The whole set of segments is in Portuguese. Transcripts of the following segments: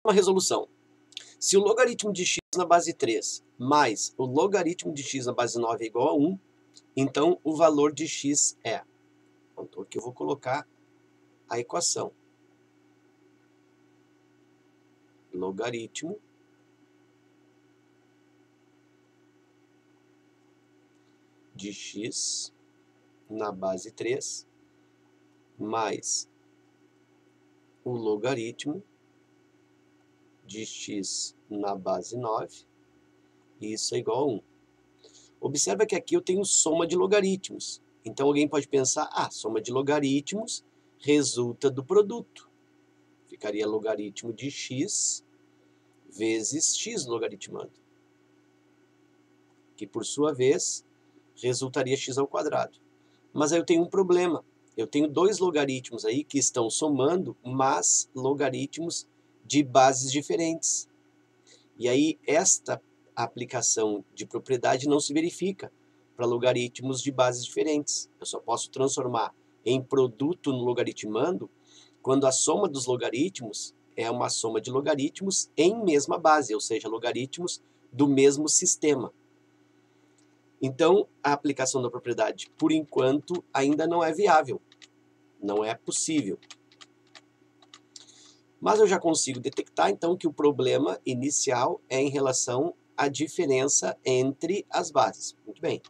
Uma resolução. Se o logaritmo de x na base 3 mais o logaritmo de x na base 9 é igual a 1, então o valor de x é... Então aqui eu vou colocar a equação. Logaritmo de x na base 3 mais o logaritmo de x na base 9, e isso é igual a 1. Observa que aqui eu tenho soma de logaritmos. Então alguém pode pensar, soma de logaritmos resulta do produto. Ficaria logaritmo de x vezes x logaritmando, que por sua vez resultaria x ao quadrado. Mas aí eu tenho um problema. Eu tenho dois logaritmos aí que estão somando, mas logaritmos de bases diferentes. E aí esta aplicação de propriedade não se verifica para logaritmos de bases diferentes. Eu só posso transformar em produto no logaritmando quando a soma dos logaritmos é uma soma de logaritmos em mesma base, ou seja, logaritmos do mesmo sistema. Então, a aplicação da propriedade, por enquanto, ainda não é viável, não é possível. Mas eu já consigo detectar, então, que o problema inicial é em relação à diferença entre as bases. Muito bem.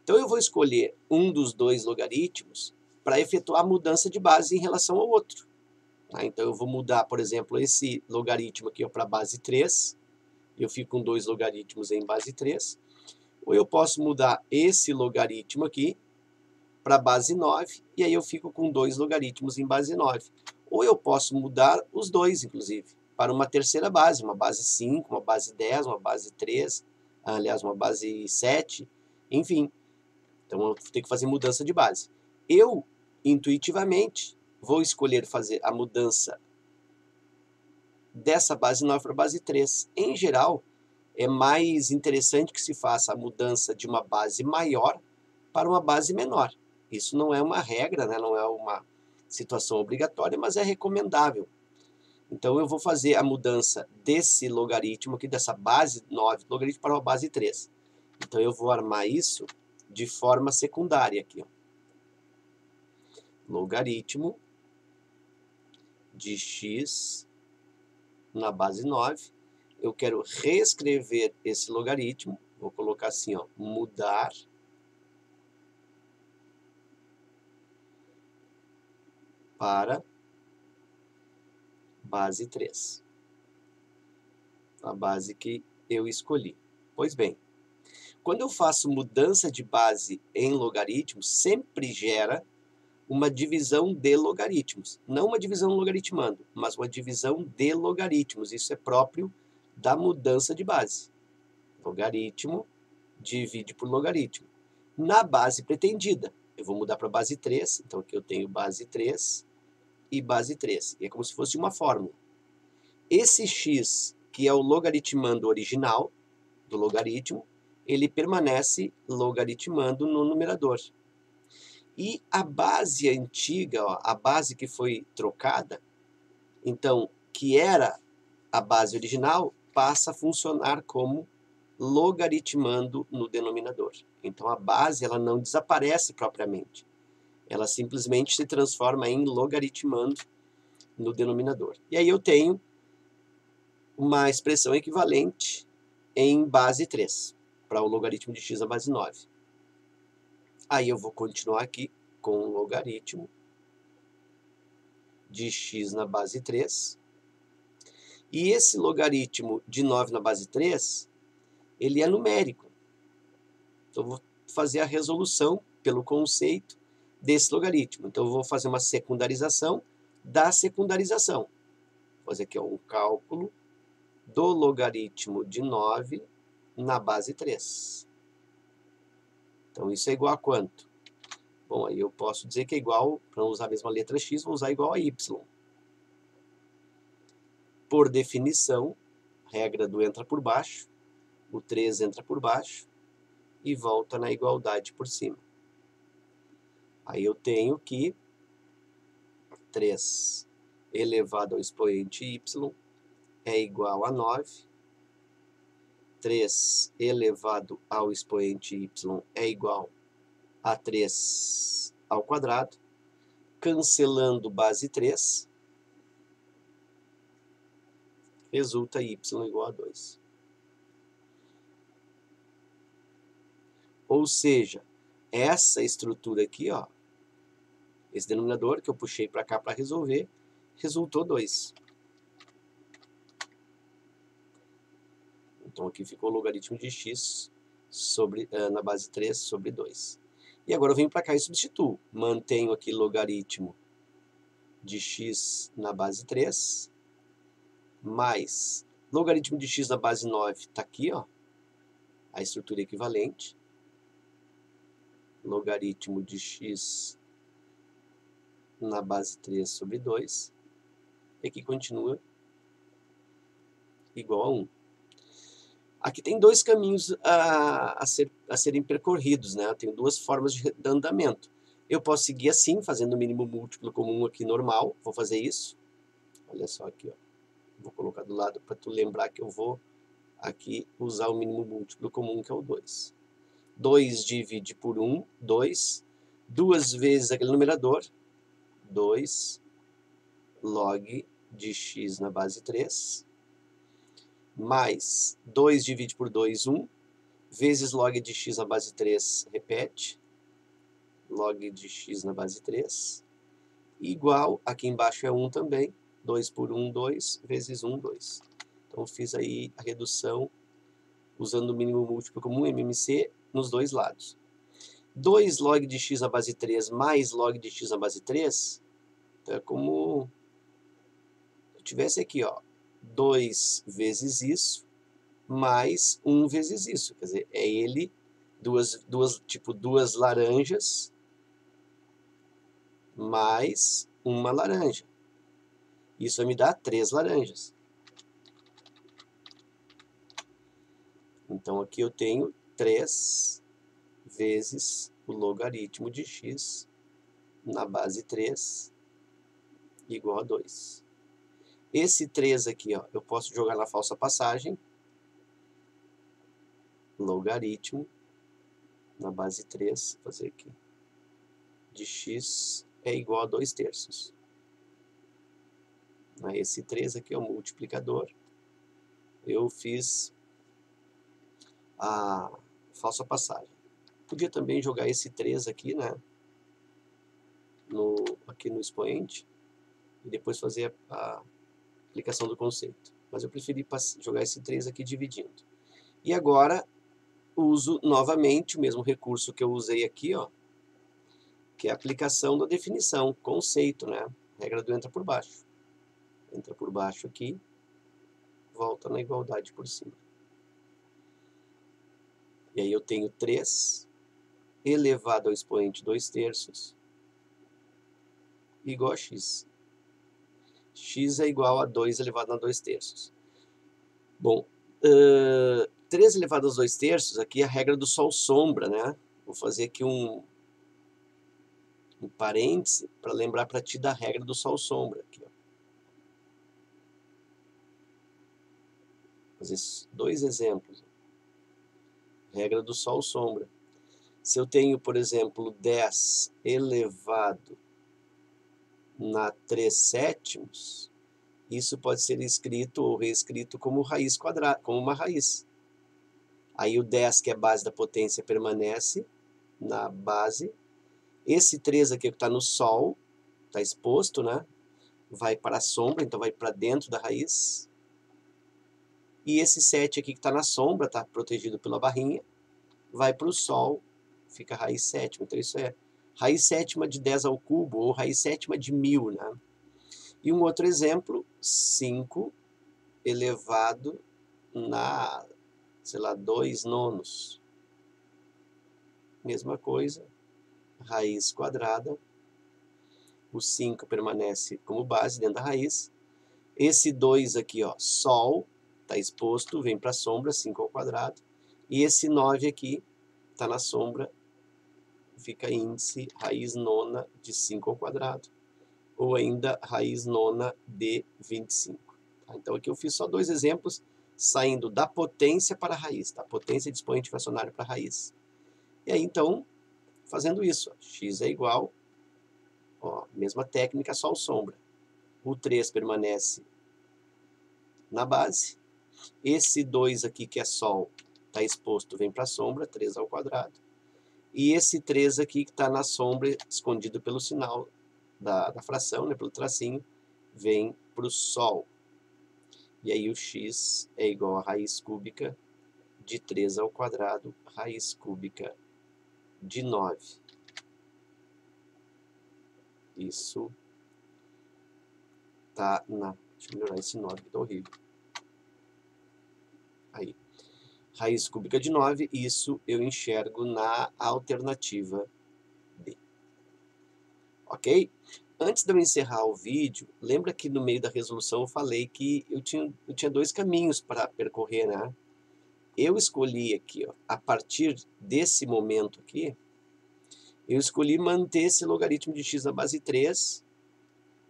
Então, eu vou escolher um dos dois logaritmos para efetuar a mudança de base em relação ao outro. Então, eu vou mudar, por exemplo, esse logaritmo aqui para a base 3. Eu fico com dois logaritmos em base 3. Ou eu posso mudar esse logaritmo aqui para a base 9, e aí eu fico com dois logaritmos em base 9. Ou eu posso mudar os dois, inclusive, para uma terceira base, uma base 5, uma base 10, uma base 3, aliás, uma base 7, enfim. Então, eu tenho que fazer mudança de base. Eu, intuitivamente, vou escolher fazer a mudança dessa base 9 para a base 3. Em geral, é mais interessante que se faça a mudança de uma base maior para uma base menor. Isso não é uma regra, né? Não é uma situação obrigatória, mas é recomendável. Então, eu vou fazer a mudança desse logaritmo aqui, dessa base 9 logaritmo para uma base 3. Então, eu vou armar isso de forma secundária aqui. Ó. Logaritmo de x na base 9. Eu quero reescrever esse logaritmo. Vou colocar assim, ó, mudar para base 3. A base que eu escolhi. Pois bem, quando eu faço mudança de base em logaritmos, sempre gera uma divisão de logaritmos. Não uma divisão logaritmando, mas uma divisão de logaritmos. Isso é próprio da mudança de base. Logaritmo divide por logaritmo. Na base pretendida, eu vou mudar para base 3. Então aqui eu tenho base 3 e base 3. E é como se fosse uma fórmula. Esse x, que é o logaritmando original do logaritmo, ele permanece logaritmando no numerador. E a base antiga, ó, a base que foi trocada, então, que era a base original, passa a funcionar como logaritmando no denominador. Então, a base ela não desaparece propriamente. Ela simplesmente se transforma em logaritmando no denominador. E aí eu tenho uma expressão equivalente em base 3, para o logaritmo de x na base 9. Aí eu vou continuar aqui com o logaritmo de x na base 3. E esse logaritmo de 9 na base 3, ele é numérico. Então, eu vou fazer a resolução pelo conceito desse logaritmo. Então, eu vou fazer uma secundarização da secundarização. Vou fazer aqui um cálculo do logaritmo de 9 na base 3. Então, isso é igual a quanto? Bom, aí eu posso dizer que é igual, para não usar a mesma letra x, vou usar igual a y. Por definição, regra do entra por baixo, o 3 entra por baixo e volta na igualdade por cima. Aí eu tenho que 3 elevado ao expoente y é igual a 9. 3 elevado ao expoente y é igual a 3 ao quadrado. Cancelando base 3, resulta y igual a 2. Ou seja, essa estrutura aqui, ó, esse denominador que eu puxei para cá para resolver, resultou 2. Então aqui ficou o logaritmo de x sobre, na base 3 sobre 2. E agora eu venho para cá e substituo. Mantenho aqui logaritmo de x na base 3, mais logaritmo de x na base 9, está aqui, ó, a estrutura equivalente. Logaritmo de x na base 3 sobre 2. E aqui continua igual a 1. Aqui tem dois caminhos a serem percorridos, né? Eu tenho duas formas de andamento. Eu posso seguir assim, fazendo o mínimo múltiplo comum aqui normal. Vou fazer isso. Olha só aqui, ó. Vou colocar do lado para tu lembrar que eu vou aqui usar o mínimo múltiplo comum, que é o 2. 2 divide por 1, 2. Duas vezes aquele numerador, 2 log de x na base 3, mais 2 divide por 2, 1, vezes log de x na base 3, repete, log de x na base 3, igual, aqui embaixo é 1 também, 2 por 1, 2, vezes 1, 2. Então, fiz aí a redução usando o mínimo múltiplo comum, MMC, nos dois lados. 2 log de x na base 3 mais log de x na base 3, então é como se eu tivesse aqui, ó, 2 vezes isso, mais 1 vezes isso. Quer dizer, é ele, duas laranjas, mais uma laranja. Isso vai me dar 3 laranjas. Então, aqui eu tenho 3 vezes o logaritmo de x na base 3 igual a 2. Esse 3 aqui, ó, eu posso jogar na falsa passagem. Logaritmo na base 3, vou fazer aqui, de x é igual a 2/3. Esse 3 aqui é o multiplicador. Eu fiz a falsa passagem. Podia também jogar esse 3 aqui, né, aqui no expoente, e depois fazer a aplicação do conceito. Mas eu preferi jogar esse 3 aqui dividindo. E agora, uso novamente o mesmo recurso que eu usei aqui, ó, que é a aplicação da definição, conceito, né? Regra do entra por baixo. Entra por baixo aqui, volta na igualdade por cima. E aí eu tenho 3 elevado ao expoente 2/3 igual a x. X é igual a 2 elevado a 2/3. Bom, 3 elevado a 2/3, aqui é a regra do sol-sombra, né? Vou fazer aqui um parêntese para lembrar para ti da regra do sol-sombra. Aqui, ó. Vou fazer 2 exemplos. Regra do sol-sombra. Se eu tenho, por exemplo, 10 elevado na 3/7, isso pode ser escrito ou reescrito como raiz quadrada, como uma raiz. Aí o 10, que é a base da potência, permanece na base. Esse 3 aqui que está no sol, está exposto, né? Vai para a sombra, então vai para dentro da raiz. E esse 7 aqui que está na sombra, está protegido pela barrinha, vai para o sol, fica a raiz sétima. Então isso é raiz sétima de 10 ao cubo, ou raiz sétima de 1000, né? E um outro exemplo, 5 elevado na, sei lá, 2/9. Mesma coisa, raiz quadrada, o 5 permanece como base dentro da raiz. Esse 2 aqui, ó, sol, está exposto, vem para a sombra, 5 ao quadrado. E esse 9 aqui, está na sombra, fica índice raiz nona de 5 ao quadrado. Ou ainda raiz nona de 25. Então aqui eu fiz só 2 exemplos, saindo da potência para a raiz, da potência de expoente fracionário para a raiz. E aí então, fazendo isso, ó, x é igual, ó, mesma técnica, sol sombra. O 3 permanece na base. Esse 2 aqui, que é sol, está exposto, vem para a sombra, 3 ao quadrado. E esse 3 aqui, que está na sombra, escondido pelo sinal da fração, né, pelo tracinho, vem para o sol. E aí o x é igual a raiz cúbica de 3 ao quadrado, raiz cúbica de 9. Isso tá na... Deixa eu melhorar esse 9, que tá horrível. Aí. Raiz cúbica de 9, isso eu enxergo na alternativa D. Ok? Antes de eu encerrar o vídeo, lembra que no meio da resolução eu falei que eu tinha 2 caminhos para percorrer, né? Eu escolhi aqui, ó, a partir desse momento aqui, eu escolhi manter esse logaritmo de x na base 3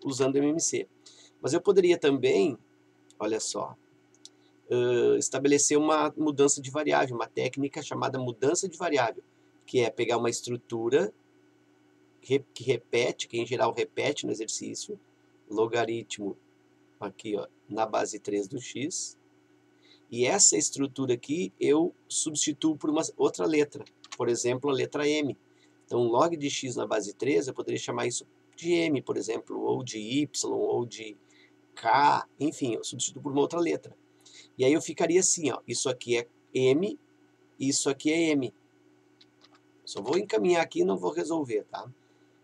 usando MMC. Mas eu poderia também, olha só, estabelecer uma mudança de variável, uma técnica chamada mudança de variável, que é pegar uma estrutura que repete, que em geral repete no exercício, logaritmo aqui, ó, na base 3 do x, e essa estrutura aqui eu substituo por uma outra letra, por exemplo, a letra m. Então, log de x na base 3, eu poderia chamar isso de m, por exemplo, ou de y, ou de k, enfim, eu substituo por uma outra letra. E aí eu ficaria assim, ó, isso aqui é m, isso aqui é m. Só vou encaminhar aqui e não vou resolver, tá?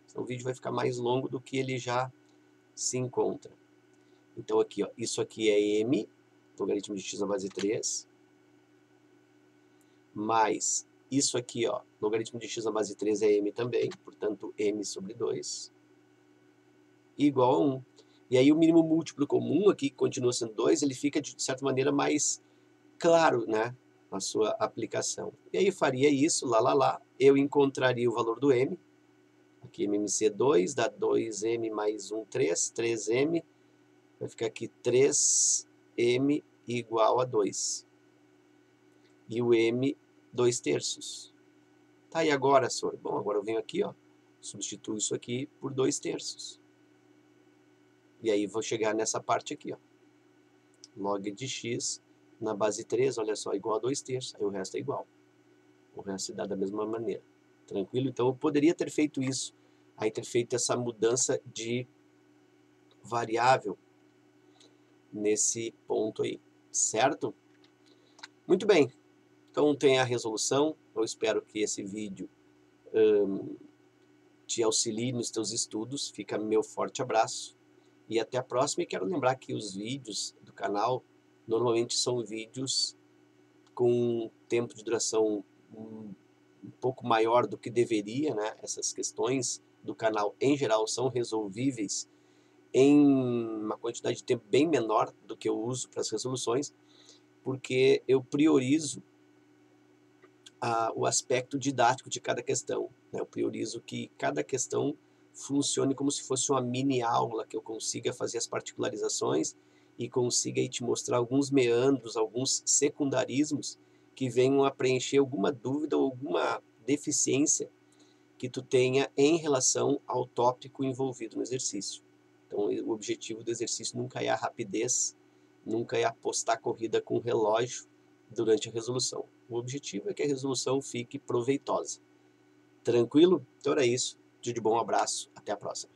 Senão o vídeo vai ficar mais longo do que ele já se encontra. Então aqui, ó, isso aqui é m, logaritmo de x na base 3, mais isso aqui, ó, logaritmo de x na base 3 é m também, portanto m sobre 2, igual a 1. E aí o mínimo múltiplo comum aqui, que continua sendo 2, ele fica de certa maneira mais claro, né, na sua aplicação. E aí eu faria isso, lá, eu encontraria o valor do m, aqui MMC 2, dá 2m mais 1, 3, 3m, vai ficar aqui 3m igual a 2. E o m, 2/3. Tá, e agora, senhor? Bom, agora eu venho aqui, ó, substituo isso aqui por 2/3. E aí vou chegar nessa parte aqui, ó. Log de x na base 3, olha só, igual a 2/3. Aí o resto é igual. O resto se dá da mesma maneira. Tranquilo? Então eu poderia ter feito isso. Aí ter feito essa mudança de variável nesse ponto aí. Certo? Muito bem. Então tem a resolução. Eu espero que esse vídeo te auxilie nos teus estudos. Fica meu forte abraço. E até a próxima. E quero lembrar que os vídeos do canal normalmente são vídeos com tempo de duração um pouco maior do que deveria, né? Essas questões do canal em geral são resolvíveis em uma quantidade de tempo bem menor do que eu uso para as resoluções, porque eu priorizo o aspecto didático de cada questão, né? Eu priorizo que cada questão funcione como se fosse uma mini aula, que eu consiga fazer as particularizações e consiga aí te mostrar alguns meandros, alguns secundarismos que venham a preencher alguma dúvida ou alguma deficiência que tu tenha em relação ao tópico envolvido no exercício. Então, o objetivo do exercício nunca é a rapidez, nunca é apostar corrida com o relógio durante a resolução. O objetivo é que a resolução fique proveitosa. Tranquilo? Então era isso. Tudo de bom, um abraço, até a próxima.